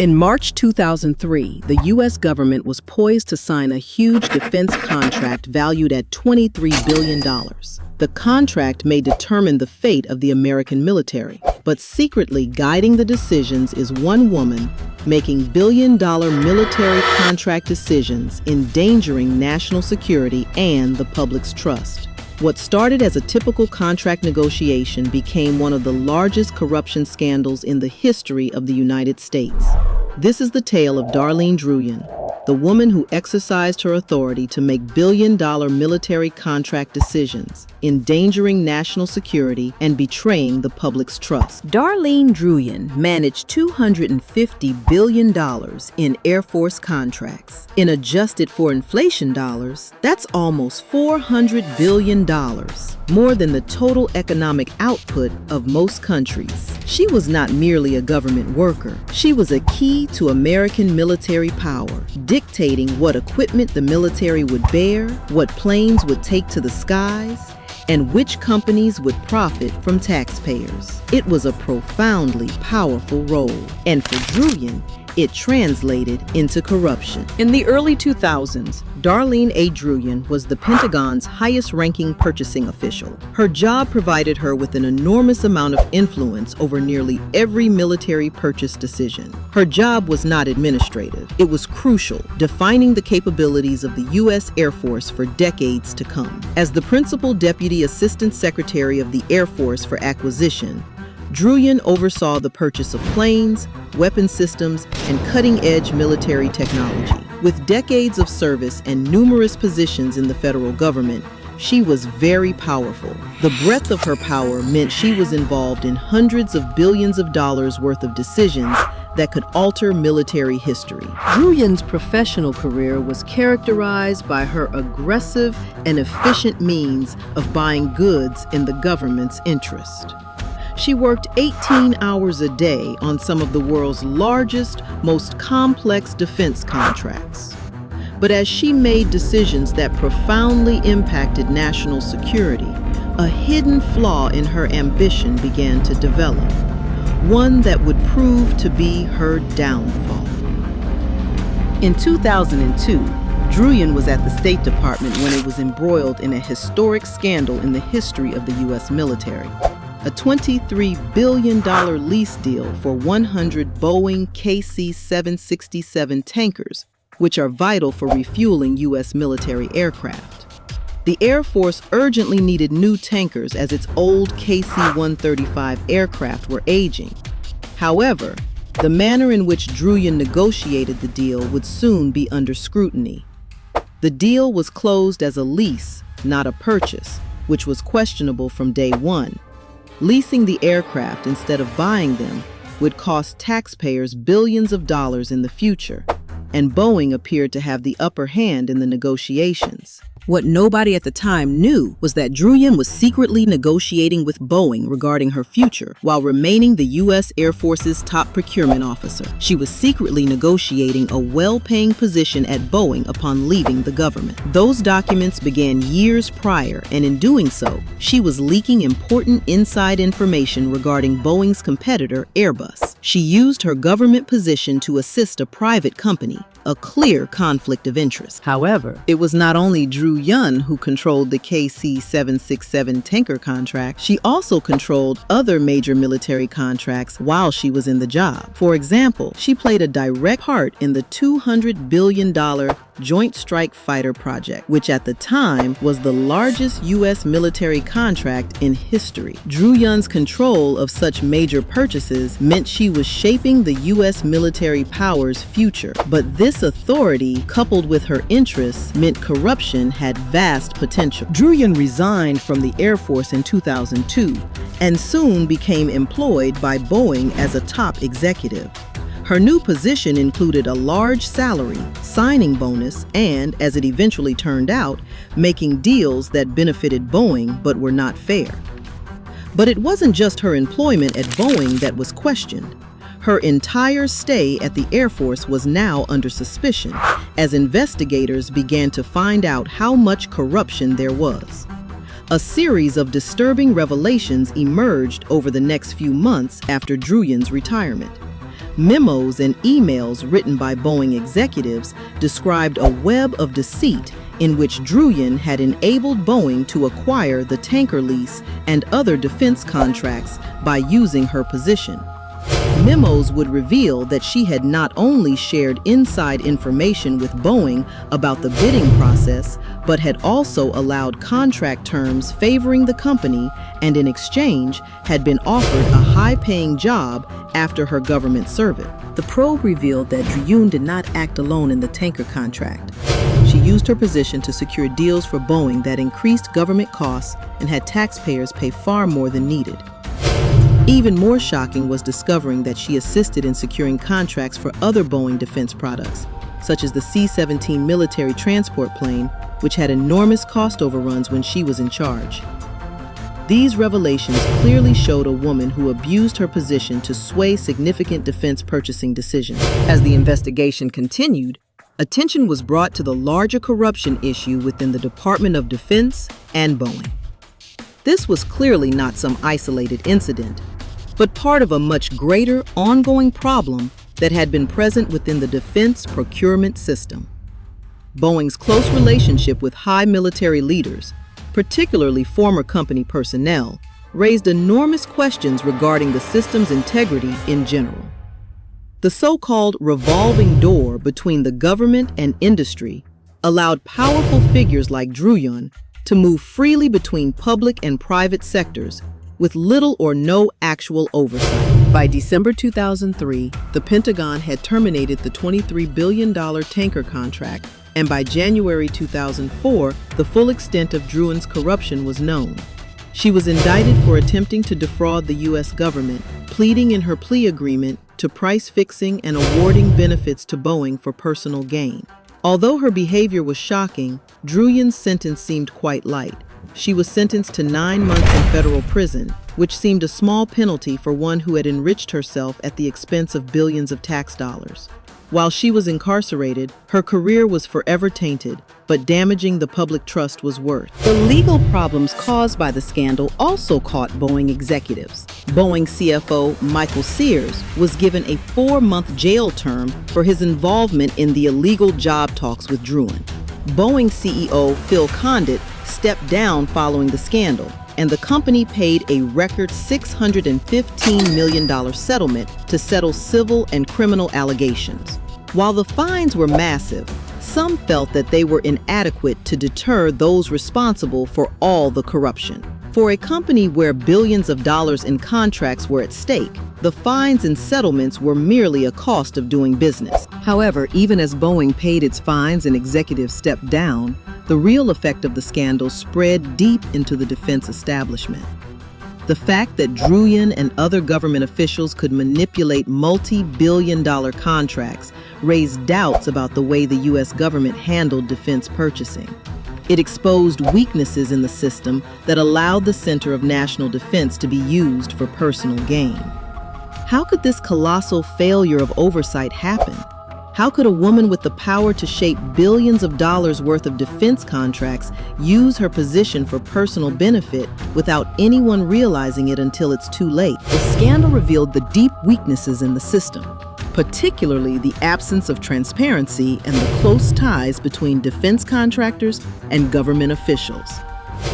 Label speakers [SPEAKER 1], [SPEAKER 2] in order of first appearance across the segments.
[SPEAKER 1] In March 2003, the U.S. government was poised to sign a huge defense contract valued at $23 billion. The contract may determine the fate of the American military, but secretly guiding the decisions is one woman making billion-dollar military contract decisions, endangering national security and the public's trust. What started as a typical contract negotiation became one of the largest corruption scandals in the history of the United States. This is the tale of Darlene Druyun, the woman who exercised her authority to make billion-dollar military contract decisions, endangering national security and betraying the public's trust. Darlene Druyun managed $250 billion in Air Force contracts. In adjusted for inflation dollars, that's almost $400 billion, more than the total economic output of most countries. She was not merely a government worker. She was a key to American military power, dictating what equipment the military would bear, what planes would take to the skies, and which companies would profit from taxpayers. It was a profoundly powerful role, and for Druyun, it translated into corruption. In the early 2000s, Darlene Druyun was the Pentagon's highest-ranking purchasing official. Her job provided her with an enormous amount of influence over nearly every military purchase decision. Her job was not administrative. It was crucial, defining the capabilities of the U.S. Air Force for decades to come. As the principal deputy assistant secretary of the Air Force for acquisition, Druyun oversaw the purchase of planes, weapon systems, and cutting-edge military technology. With decades of service and numerous positions in the federal government, she was very powerful. The breadth of her power meant she was involved in hundreds of billions of dollars worth of decisions that could alter military history. Druyun's professional career was characterized by her aggressive and efficient means of buying goods in the government's interest. She worked 18 hours a day on some of the world's largest, most complex defense contracts. But as she made decisions that profoundly impacted national security, a hidden flaw in her ambition began to develop, one that would prove to be her downfall. In 2002, Druyun was at the State Department when it was embroiled in a historic scandal in the history of the U.S. military. A $23 billion lease deal for 100 Boeing KC-767 tankers, which are vital for refueling U.S. military aircraft. The Air Force urgently needed new tankers as its old KC-135 aircraft were aging. However, the manner in which Druyun negotiated the deal would soon be under scrutiny. The deal was closed as a lease, not a purchase, which was questionable from day one. Leasing the aircraft instead of buying them would cost taxpayers billions of dollars in the future, and Boeing appeared to have the upper hand in the negotiations. What nobody at the time knew was that Druyun was secretly negotiating with Boeing regarding her future while remaining the U.S. Air Force's top procurement officer. She was secretly negotiating a well-paying position at Boeing upon leaving the government. Those documents began years prior, and in doing so, she was leaking important inside information regarding Boeing's competitor, Airbus. She used her government position to assist a private company, a clear conflict of interest. However, it was not only Druyun who controlled the KC-767 tanker contract, she also controlled other major military contracts while she was in the job. For example, she played a direct part in the $200 billion Joint Strike Fighter project, which at the time was the largest U.S. military contract in history. Druyun's control of such major purchases meant she was shaping the U.S. military power's future. But this authority, coupled with her interests, meant corruption had vast potential. Druyun resigned from the Air Force in 2002 and soon became employed by Boeing as a top executive. Her new position included a large salary, signing bonus, and, as it eventually turned out, making deals that benefited Boeing but were not fair. But it wasn't just her employment at Boeing that was questioned. Her entire stay at the Air Force was now under suspicion, as investigators began to find out how much corruption there was. A series of disturbing revelations emerged over the next few months after Druyun's retirement. Memos and emails written by Boeing executives described a web of deceit in which Druyun had enabled Boeing to acquire the tanker lease and other defense contracts by using her position. Memos would reveal that she had not only shared inside information with Boeing about the bidding process, but had also allowed contract terms favoring the company and in exchange had been offered a high-paying job after her government service. The probe revealed that Druyun did not act alone in the tanker contract. She used her position to secure deals for Boeing that increased government costs and had taxpayers pay far more than needed. Even more shocking was discovering that she assisted in securing contracts for other Boeing defense products, such as the C-17 military transport plane, which had enormous cost overruns when she was in charge. These revelations clearly showed a woman who abused her position to sway significant defense purchasing decisions. As the investigation continued, attention was brought to the larger corruption issue within the Department of Defense and Boeing. This was clearly not some isolated incident, but part of a much greater ongoing problem that had been present within the defense procurement system. Boeing's close relationship with high military leaders, particularly former company personnel, raised enormous questions regarding the system's integrity in general. The so-called revolving door between the government and industry allowed powerful figures like Druyun to move freely between public and private sectors with little or no actual oversight. By December 2003, the Pentagon had terminated the $23 billion tanker contract, and by January 2004, the full extent of Druyun's corruption was known. She was indicted for attempting to defraud the U.S. government, pleading in her plea agreement to price fixing and awarding benefits to Boeing for personal gain. Although her behavior was shocking, Druyun's sentence seemed quite light. She was sentenced to 9 months in federal prison, which seemed a small penalty for one who had enriched herself at the expense of billions of tax dollars. While she was incarcerated, her career was forever tainted, but damaging the public trust was worse. The legal problems caused by the scandal also caught Boeing executives. Boeing CFO Michael Sears was given a 4-month jail term for his involvement in the illegal job talks with Druyun. Boeing CEO Phil Condit stepped down following the scandal, and the company paid a record $615 million settlement to settle civil and criminal allegations. While the fines were massive, some felt that they were inadequate to deter those responsible for all the corruption. For a company where billions of dollars in contracts were at stake, the fines and settlements were merely a cost of doing business. However, even as Boeing paid its fines and executives stepped down, the real effect of the scandal spread deep into the defense establishment. The fact that Druyun and other government officials could manipulate multi-billion-dollar contracts raised doubts about the way the U.S. government handled defense purchasing. It exposed weaknesses in the system that allowed the Center of National Defense to be used for personal gain. How could this colossal failure of oversight happen? How could a woman with the power to shape billions of dollars worth of defense contracts use her position for personal benefit without anyone realizing it until it's too late? The scandal revealed the deep weaknesses in the system, particularly the absence of transparency and the close ties between defense contractors and government officials.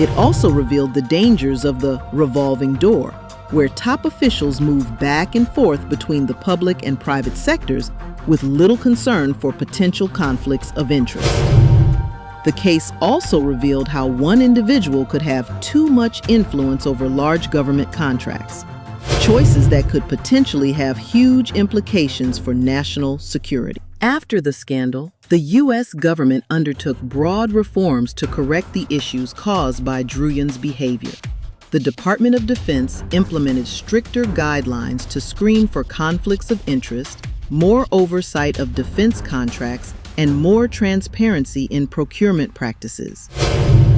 [SPEAKER 1] It also revealed the dangers of the revolving door, where top officials move back and forth between the public and private sectors with little concern for potential conflicts of interest. The case also revealed how one individual could have too much influence over large government contracts, choices that could potentially have huge implications for national security. After the scandal, the U.S. government undertook broad reforms to correct the issues caused by Druyun's behavior. The Department of Defense implemented stricter guidelines to screen for conflicts of interest, more oversight of defense contracts, and more transparency in procurement practices.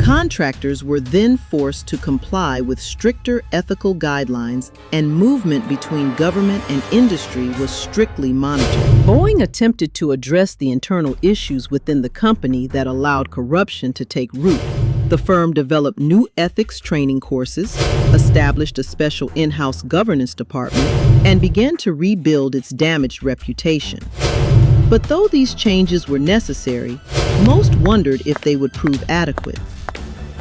[SPEAKER 1] Contractors were then forced to comply with stricter ethical guidelines, and movement between government and industry was strictly monitored. Boeing attempted to address the internal issues within the company that allowed corruption to take root, The firm developed new ethics training courses, established a special in-house governance department, and began to rebuild its damaged reputation. But though these changes were necessary, most wondered if they would prove adequate.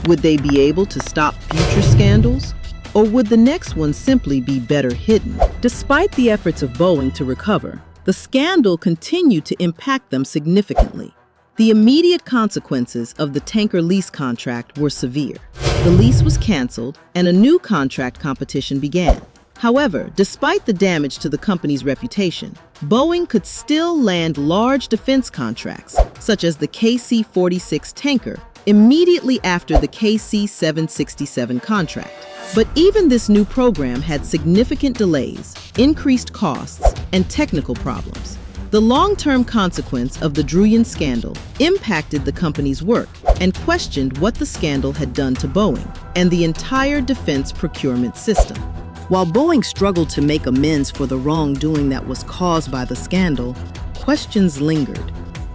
[SPEAKER 1] Would they be able to stop future scandals? Or would the next one simply be better hidden? Despite the efforts of Boeing to recover, the scandal continued to impact them significantly. The immediate consequences of the tanker lease contract were severe. The lease was canceled and a new contract competition began. However, despite the damage to the company's reputation, Boeing could still land large defense contracts, such as the KC-46 tanker, immediately after the KC-767 contract. But even this new program had significant delays, increased costs, and technical problems. The long-term consequence of the Druyun scandal impacted the company's work and questioned what the scandal had done to Boeing and the entire defense procurement system. While Boeing struggled to make amends for the wrongdoing that was caused by the scandal, questions lingered.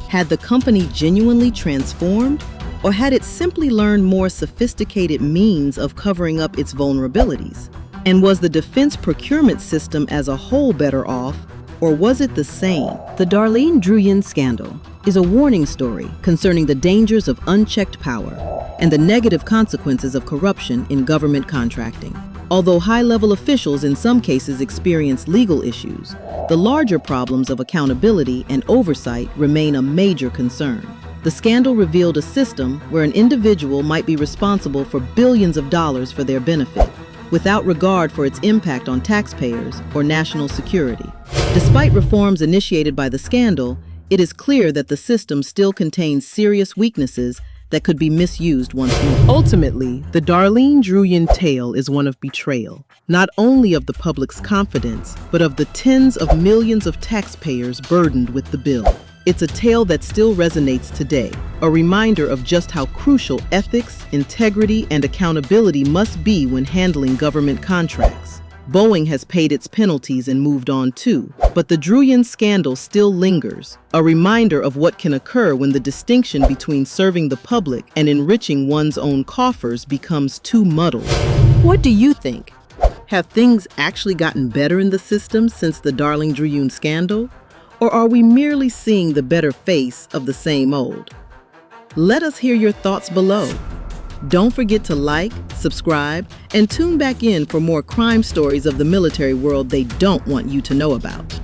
[SPEAKER 1] Had the company genuinely transformed, or had it simply learned more sophisticated means of covering up its vulnerabilities? And was the defense procurement system as a whole better off, or was it the same? The Darlene Druyun scandal is a warning story concerning the dangers of unchecked power and the negative consequences of corruption in government contracting. Although high-level officials in some cases experience legal issues, the larger problems of accountability and oversight remain a major concern. The scandal revealed a system where an individual might be responsible for billions of dollars for their benefit, without regard for its impact on taxpayers or national security. Despite reforms initiated by the scandal, it is clear that the system still contains serious weaknesses that could be misused once more. Ultimately, the Darlene Druyun tale is one of betrayal, not only of the public's confidence, but of the tens of millions of taxpayers burdened with the bill. It's a tale that still resonates today, a reminder of just how crucial ethics, integrity, and accountability must be when handling government contracts. Boeing has paid its penalties and moved on too, but the Druyun scandal still lingers, a reminder of what can occur when the distinction between serving the public and enriching one's own coffers becomes too muddled. What do you think? Have things actually gotten better in the system since the Darlene Druyun scandal? Or are we merely seeing the better face of the same old? Let us hear your thoughts below. Don't forget to like, subscribe, and tune back in for more crime stories of the military world they don't want you to know about.